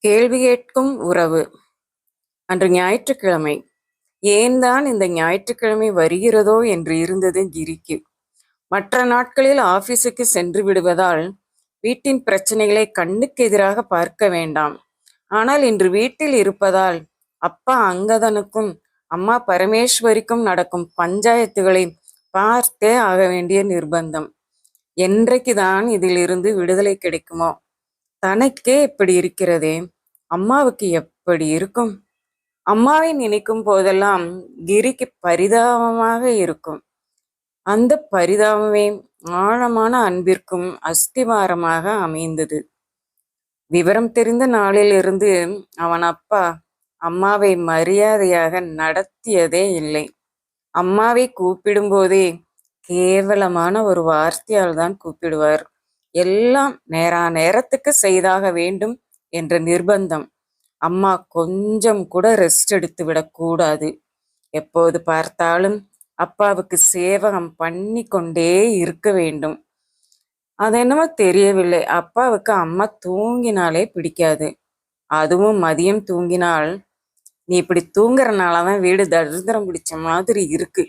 கேள்வி கேட்கும் உறவு. அன்று ஞாயிற்றுக்கிழமை. ஏன்தான் இந்த ஞாயிற்றுக்கிழமை வருகிறதோ என்று இருந்தது கிரிக்கு. மற்ற நாட்களில் ஆபீஸுக்கு சென்று விடுவதால் வீட்டின் பிரச்சனைகளை கண்ணுக்கு எதிராக பார்க்க வேண்டாம். ஆனால் இன்று வீட்டில் இருப்பதால் அப்பா அங்கதனுக்கும் அம்மா பரமேஸ்வரிக்கும் நடக்கும் பஞ்சாயத்துகளை பார்த்தே ஆக வேண்டிய நிர்பந்தம். என்றைக்குதான் இதிலிருந்து விடுதலை கிடைக்குமோ? தனக்கே இப்படி இருக்கிறதே, அம்மாவுக்கு எப்படி இருக்கும்? அம்மாவை நினைக்கும் போதெல்லாம் கிரிக்கு பரிதாபமாக இருக்கும். அந்த பரிதாபமே ஆழமான அன்பிற்கும் அஸ்திவாரமாக அமைந்தது. விவரம் தெரிந்த நாளிலிருந்து அவன் அப்பா அம்மாவை மரியாதையாக நடத்தியதே இல்லை. அம்மாவை கூப்பிடும்போதே கேவலமான ஒரு வார்த்தையால் தான் கூப்பிடுவார். எல்லாம் நேரத்துக்கு செய்தாக வேண்டும் என்ற நிர்பந்தம். அம்மா கொஞ்சம் கூட ரெஸ்ட் எடுத்து விடக்கூடாது. எப்போது பார்த்தாலும் அப்பாவுக்கு சேவகம் பண்ணி கொண்டே இருக்க வேண்டும். அது என்னமோ தெரியவில்லை, அப்பாவுக்கு அம்மா தூங்கினாலே பிடிக்காது. அதுவும் மதியம் தூங்கினால், நீ இப்படி தூங்குறனாலதான் வீடு தரித்திரம் பிடிச்ச மாதிரி இருக்கு,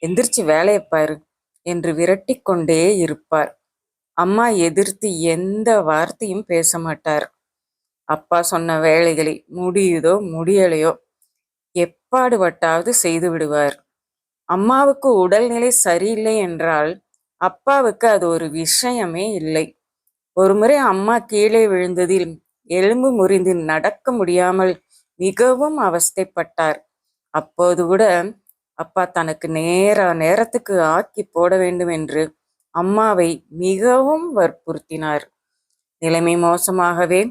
எந்திரிச்சு வேலையை பாரு என்று விரட்டி கொண்டே இருப்பார். அம்மா எதிர்த்து எந்த வார்த்தையும் பேச மாட்டார். அப்பா சொன்ன வேலைகளை முடியுதோ முடியலையோ எப்பாடுபட்டாவது செய்து விடுவார். அம்மாவுக்கு உடல்நிலை சரியில்லை என்றால் அப்பாவுக்கு அது ஒரு விஷயமே இல்லை. ஒருமுறை அம்மா கீழே விழுந்ததில் எலும்பு முறிந்து நடக்க முடியாமல் மிகவும் அவஸ்தைப்பட்டார். அப்போது கூட அப்பா தனக்கு நேரத்துக்கு ஆக்கி போட வேண்டும் என்று அம்மாவை மிகவும் வற்புறுத்தினார். நிலைமை மோசமாகவே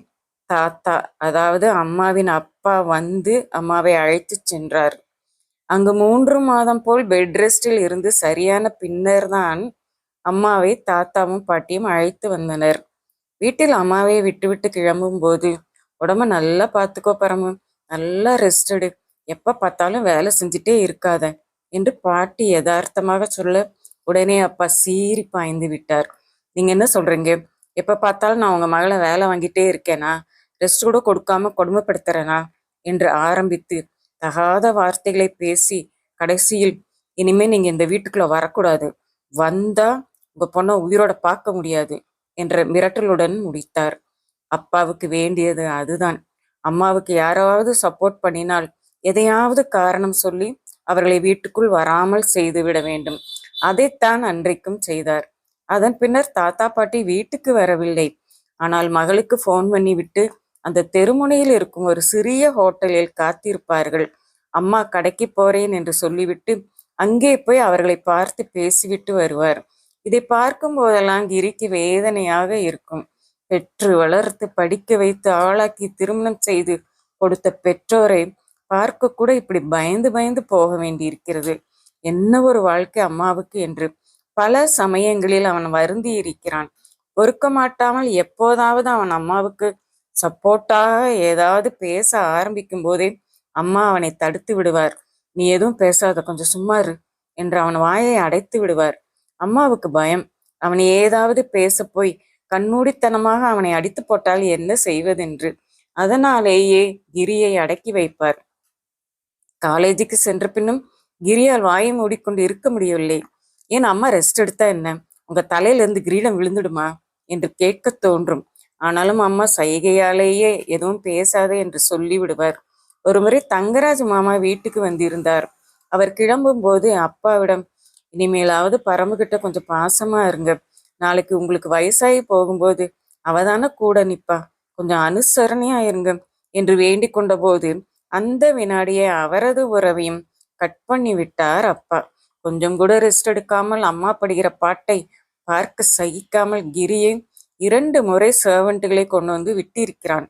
தாத்தா, அதாவது அம்மாவின் அப்பா வந்து அம்மாவை அழைத்து சென்றார். அங்கு 3 மாதம் போல் பெட் ரெஸ்டில் இருந்து சரியான பின்னர் தான் அம்மாவை தாத்தாவும் பாட்டியும் அழைத்து வந்தனர். வீட்டில் அம்மாவை விட்டுவிட்டு கிளம்பும் போது, உடம்ப நல்லா பார்த்துக்கோ பரமு, நல்லா ரெஸ்ட் எடு, எப்ப பார்த்தாலும் வேலை செஞ்சுட்டே இருக்காத என்று பாட்டி யதார்த்தமாக சொல்ல, உடனே அப்பா சீறி பாய்ந்து விட்டார். நீங்க என்ன சொல்றீங்க? எப்ப பார்த்தாலும் நான் உங்க மகளை வேலை வாங்கிட்டே இருக்கேனா? ரெஸ்ட் கூட கொடுக்காம கொடுமைப்படுத்துறேனா என்று ஆரம்பித்து தகாத வார்த்தைகளை பேசி கடைசியில், இனிமே நீங்க இந்த வீட்டுக்குள்ள வரக்கூடாது, வந்தா உங்க பொண்ணை உயிரோட பார்க்க முடியாது என்ற மிரட்டலுடன் முடித்தார். அப்பாவுக்கு வேண்டியது அதுதான். அம்மாவுக்கு யாராவது சப்போர்ட் பண்ணினால் எதையாவது காரணம் சொல்லி அவர்களை வீட்டுக்குள் வராமல் செய்து விட வேண்டும். அதைத்தான் அன்றைக்கும் செய்தார். அதன் பின்னர் தாத்தா பாட்டி வீட்டுக்கு வரவில்லை. ஆனால் மகளுக்கு போன் பண்ணி விட்டு அந்த தெருமுனையில் இருக்கும் ஒரு சிறிய ஹோட்டலில் காத்திருப்பார்கள். அம்மா கடைக்கு போறேன் என்று சொல்லிவிட்டு அங்கே போய் அவர்களை பார்த்து பேசிவிட்டு வருவார். இதை பார்க்கும் போதெல்லாம் கிரிக்கு வேதனையாக இருக்கும். பெற்று வளர்த்து படிக்க வைத்து ஆளாக்கி திருமணம் செய்து கொடுத்த பெற்றோரை பார்க்க கூட இப்படி பயந்து பயந்து போக வேண்டியிருக்கிறது. என்ன ஒரு வாழ்க்கை அம்மாவுக்கு என்று பல சமயங்களில் அவன் வருந்தி இருக்கிறான். பொறுக்க மாட்டாமல் எப்போதாவது அவன் அம்மாவுக்கு சப்போர்ட்டாக ஏதாவது பேச ஆரம்பிக்கும் போதே அம்மா அவனை தடுத்து விடுவார். நீ எதுவும் பேசாத, கொஞ்சம் சும்மா இரு என்று அவன் வாயை அடைத்து விடுவார். அம்மாவுக்கு பயம், அவனை ஏதாவது பேச போய் கண்மூடித்தனமாக அவனை அடித்து போட்டால் என்ன செய்வதென்று. அதனாலேயே கிரியை அடக்கி வைப்பார். காலேஜுக்கு சென்ற பின்னும் கிரியால் வாயை மூடிக்கொண்டு இருக்க முடியவில்லை. ஏன் அம்மா ரெஸ்ட் எடுத்தா என்ன, உங்க தலையிலிருந்து கிரீடம் விழுந்துடுமா என்று கேட்க தோன்றும். ஆனாலும் அம்மா சைகையாலேயே எதுவும் பேசாதே என்று சொல்லி விடுவார். ஒருமுறை தங்கராஜ் மாமா வீட்டுக்கு வந்திருந்தார். அவர் கிளம்பும் போது அப்பாவிடம், இனிமேலாவது பரமுகிட்ட கொஞ்சம் பாசமா இருங்க, நாளைக்கு உங்களுக்கு வயசாகி போகும்போது அவதான கூட நிப்பா, கொஞ்சம் அனுசரணையா இருங்க என்று வேண்டிக் கொண்ட போது அந்த வினாடியே அவரது உறவையும் கட் பண்ணி விட்டார் அப்பா. கொஞ்சம் கூட ரெஸ்ட் எடுக்காமல் அம்மா படுகிற பாட்டை பார்க்க சகிக்காமல் கிரியை 2 முறை சர்வெண்ட்டுகளை கொண்டு வந்து விட்டிருக்கிறான்.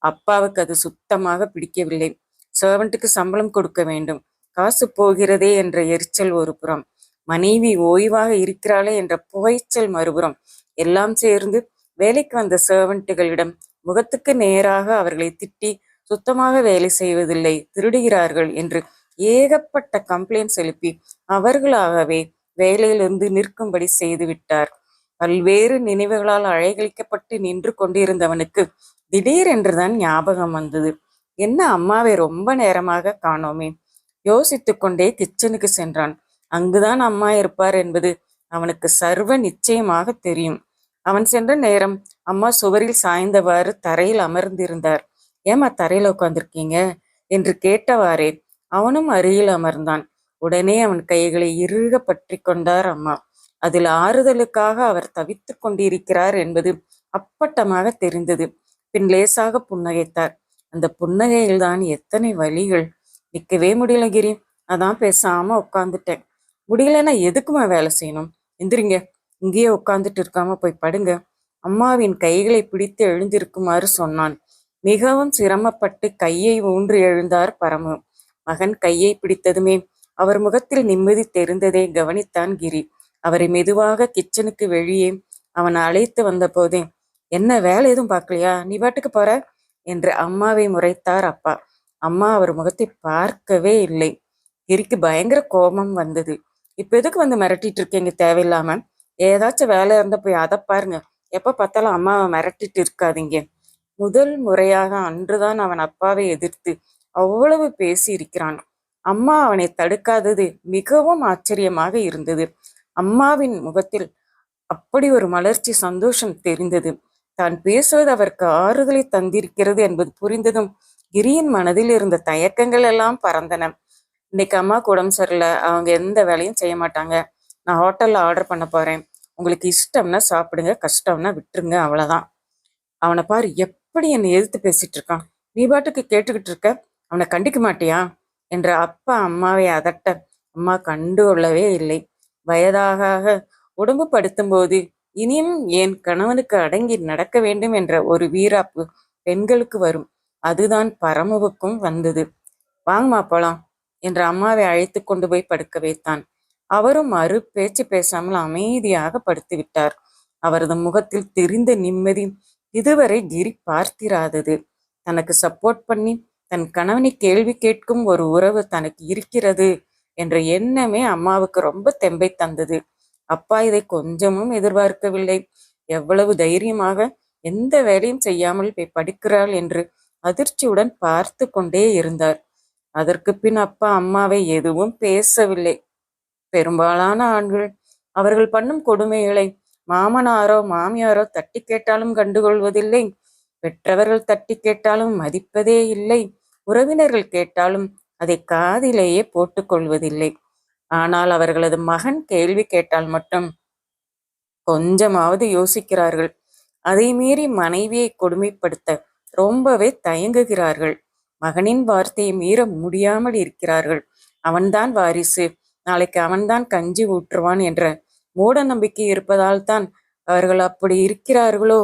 அப்பாவுக்கு அது சுத்தமாக பிடிக்கவில்லை. சர்வெண்ட்டுக்கு சம்பளம் கொடுக்க வேண்டும், காசு போகிறதே என்ற எரிச்சல் ஒரு புறம், மனைவி ஓய்வாக இருக்கிறாளே என்ற புகைச்சல் மறுபுறம், எல்லாம் சேர்ந்து வேலைக்கு வந்த சர்வெண்ட்டுகளிடம் முகத்துக்கு நேராக அவர்களை திட்டி சுத்தமாக வேலை செய்வதில்லை, திருடுகிறார்கள் என்று ஏகப்பட்ட கம்ப்ளைண்ட்ஸ் எழுப்பி அவர்களாகவே வேலையிலிருந்து நிற்கும்படி செய்து விட்டார். பல்வேறு நினைவுகளால் அலைகழிக்கப்பட்டு நின்று கொண்டிருந்தவனுக்கு திடீரென்றுதான் ஞாபகம் வந்தது. என்ன அம்மாவை ரொம்ப நேரமாக காணோமே? யோசித்துக் கொண்டே கிச்சனுக்கு சென்றான். அங்குதான் அம்மா இருப்பார் என்பது அவனுக்கு சர்வ நிச்சயமாக தெரியும். அவன் சென்ற நேரம் அம்மா சுவரில் சாய்ந்தவாறு தரையில் அமர்ந்திருந்தார். ஏமா தரையில உட்கார்ந்திருக்கீங்க என்று கேட்டவாறே அவனும் அருகில் அமர்ந்தான். உடனே அவன் கைகளை இறுக பற்றி கொண்டார் அம்மா. அதில் ஆறுதலுக்காக அவர் தவித்துக் கொண்டிருக்கிறார் என்பது அப்பட்டமாக தெரிந்தது. பின் லேசாக புன்னகைத்தார். அந்த புன்னகையில்தான் எத்தனை வலிகள்! நிற்கவே முடியல கிரி, அதான் பேசாம உட்காந்துட்டேன். முடியலன்னா எதுக்குமா வேலை செய்யணும்? எந்திரிங்க, இங்கேயே உட்காந்துட்டு இருக்காம போய் படுங்க. அம்மாவின் கைகளை பிடித்து எழுந்திருக்குமாறு சொன்னான். மிகவும் சிரமப்பட்டு கையை ஊன்றி எழுந்தார் பரமு. மகன் கையை பிடித்ததுமே அவர் முகத்தில் நிம்மதி தெரிந்ததை கவனித்தான் கிரி. அவரை மெதுவாக கிச்சனுக்கு வெளியே அவன் அழைத்து வந்த போதே, என்ன வேலை எதுவும் பார்க்கலையா, நீ பாட்டுக்கு போற என்று அம்மாவை முறைத்தார் அப்பா. அம்மா அவர் முகத்தை பார்க்கவே இல்லை. கிரிக்கு பயங்கர கோபம் வந்தது. இப்ப எதுக்கு வந்து மிரட்டிட்டு இருக்கீங்க தேவையில்லாம? ஏதாச்சும் வேலை இருந்தா போய் அதை பாருங்க. எப்ப பார்த்தாலும் அம்மாவை மிரட்டிட்டு இருக்காதீங்க. முதல் முறையாக அன்றுதான் அவன் அப்பாவை எதிர்த்து அவ்வளவு பேசி இருக்கிறான். அம்மா அவனை தடுக்காதது மிகவும் ஆச்சரியமாக இருந்தது. அம்மாவின் முகத்தில் அப்படி ஒரு மலர்ச்சி, சந்தோஷம் தெரிந்தது. தான் பேசுவது அவருக்கு ஆறுதலை தந்திருக்கிறது என்பது புரிந்ததும் கிரியின் மனதில் இருந்த தயக்கங்கள் எல்லாம் பறந்தன. இன்னைக்கு அம்மாவுக்கு உடம்பு சரியில்லை, அவங்க எந்த வேலையும் செய்ய மாட்டாங்க. நான் ஹோட்டல்ல ஆர்டர் பண்ண போறேன். உங்களுக்கு இஷ்டம்னா சாப்பிடுங்க, கஷ்டம்னா விட்டுருங்க, அவ்வளவுதான். அவனை பாரு, எப்படி என்னை எதிர்த்து பேசிட்டு இருக்கான். நீ பாட்டுக்கு கேட்டுக்கிட்டு இருக்க, அவனை கண்டிக்க மாட்டியா என்ற அப்பா அம்மாவை அதட்ட அம்மா கண்டு கொள்ளவே இல்லை. வயதாக உடம்பு படுத்தும் போது இனியும் என் கணவனுக்கு அடங்கி நடக்க வேண்டும் என்ற ஒரு வீராப்பு பெண்களுக்கு வரும். அதுதான் பரமுவுக்கும் வந்தது. வாங்கம்மா போலாம் என்ற அம்மாவை அழைத்து கொண்டு போய் படுக்க வைத்தான். அவரும் மறு பேச்சு பேசாமல் அமைதியாக படுத்து விட்டார். அவரது முகத்தில் தெரிந்த நிம்மதி இதுவரை கிரி பார்த்திராதது. தனக்கு சப்போர்ட் பண்ணி தன் கணவனை கேள்வி கேட்கும் ஒரு உறவு தனக்கு இருக்கிறது என்ற எண்ணமே அம்மாவுக்கு ரொம்ப தெம்பை தந்தது. அப்பா இதை கொஞ்சமும் எதிர்பார்க்கவில்லை. எவ்வளவு தைரியமாக எந்த வேலையும் செய்யாமல் போய் படிக்கிறாள் என்று அதிர்ச்சியுடன் பார்த்து கொண்டே இருந்தார். அதற்கு பின் அப்பா அம்மாவை எதுவும் பேசவில்லை. பெரும்பாலான ஆண்கள் அவர்கள் பண்ணும் கொடுமைகளை மாமனாரோ மாமியாரோ தட்டி கேட்டாலும் கண்டுகொள்வதில்லை. பெற்றவர்கள் தட்டி கேட்டாலும் மதிப்பதே இல்லை. உறவினர்கள் கேட்டாலும் அதை காதிலேயே போட்டுக்கொள்வதில்லை. ஆனால் அவர்களது மகன் கேள்வி கேட்டால் மட்டும் கொஞ்சமாவது யோசிக்கிறார்கள். அதை மீறி மனைவியை கொடுமைப்படுத்த ரொம்பவே தயங்குகிறார்கள். மகனின் வார்த்தையை மீற முடியாமல் இருக்கிறார்கள். அவன்தான் வாரிசு, நாளைக்கு அவன்தான் கஞ்சி ஊற்றுவான் என்ற மூட நம்பிக்கை இருப்பதால் தான் அவர்கள் அப்படி இருக்கிறார்களோ